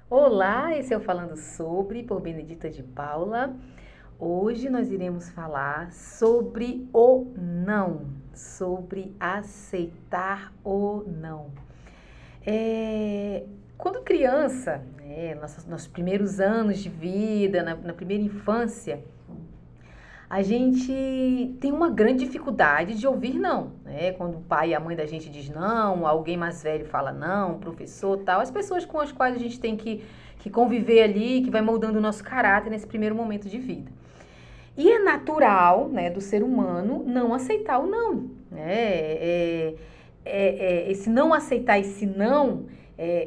Olá, esse é o Falando Sobre, por Benedita de Paula. Hoje nós iremos falar sobre o não, sobre aceitar o não. Quando criança, nossos primeiros anos de vida, na primeira infância, a gente tem uma grande dificuldade de ouvir não, né? Quando o pai e a mãe da gente diz não, alguém mais velho fala não, o professor tal, as pessoas com as quais a gente tem que conviver ali, que vai moldando o nosso caráter nesse primeiro momento de vida. E é natural, né, do ser humano não aceitar o não, né? Esse não aceitar esse não,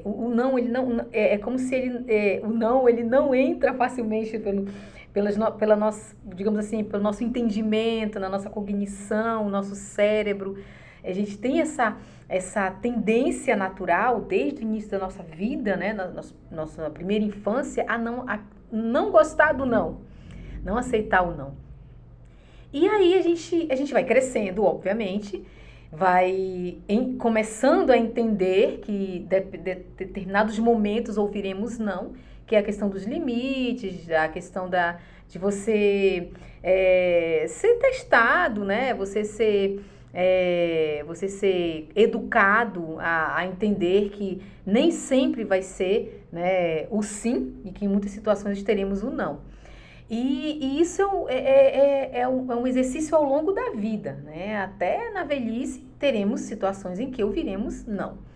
o não ele não é como se o não ele não entra facilmente pela nossa, digamos assim, pelo nosso entendimento, na nossa cognição, nosso cérebro. A gente tem essa tendência natural desde o início da nossa vida, né, na nossa primeira infância, a não gostar do não aceitar o não. E aí a gente vai crescendo, obviamente, começando a entender que determinados momentos ouviremos não, que é a questão dos limites, a questão de você ser testado, né? Você ser educado a entender que nem sempre vai ser, né, o sim e que em muitas situações teremos o não. E isso é um exercício ao longo da vida, né? Até na velhice teremos situações em que ouviremos não.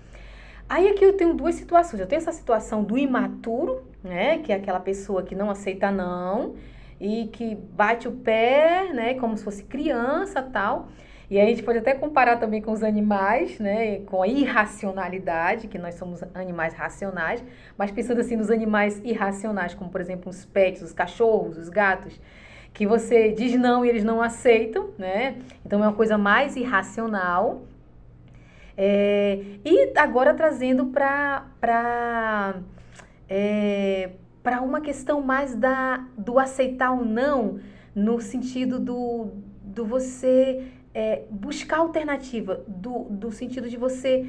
Aí aqui eu tenho duas situações. Eu tenho essa situação do imaturo, né? Que é aquela pessoa que não aceita não e que bate o pé, né? Como se fosse criança, tal. E aí a gente pode até comparar também com os animais, né? Com a irracionalidade, que nós somos animais racionais, mas pensando assim nos animais irracionais, como por exemplo os pets, os cachorros, os gatos, que você diz não e eles não aceitam, né? Então é uma coisa mais irracional. E agora trazendo para uma questão mais do aceitar ou não, no sentido do você buscar alternativa, do sentido de você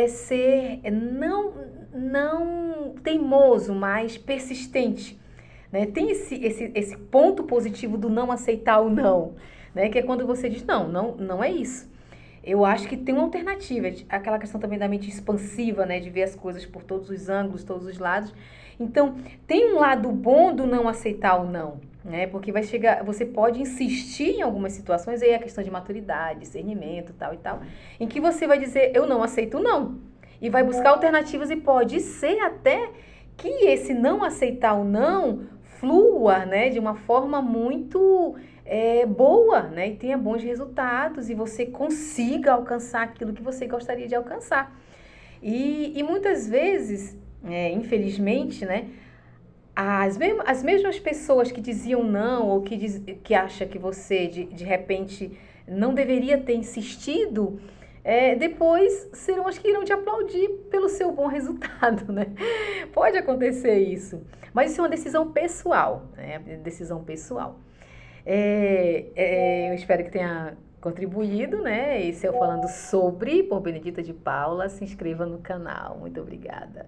ser não teimoso, mas persistente. Né? Tem esse ponto positivo do não aceitar o não, né? Que é quando você diz, não é isso. Eu acho que tem uma alternativa, aquela questão também da mente expansiva, né, de ver as coisas por todos os ângulos, todos os lados. Então, tem um lado bom do não aceitar o não, né? Porque vai chegar, você pode insistir em algumas situações, aí é a questão de maturidade, discernimento, tal e tal, em que você vai dizer, eu não aceito o não. E vai buscar alternativas e pode ser até que esse não aceitar o não flua, né, de uma forma muito boa, né, e tenha bons resultados e você consiga alcançar aquilo que você gostaria de alcançar. E muitas vezes, infelizmente, né, as mesmas pessoas que diziam não ou que acham que você, de repente, não deveria ter insistido, depois serão as que irão te aplaudir pelo seu bom resultado, né? Pode acontecer isso, mas isso é uma decisão pessoal, né? Decisão pessoal. Eu espero que tenha contribuído, né? Esse é o Falando Sobre, por Benedita de Paula. Se inscreva no canal. Muito obrigada.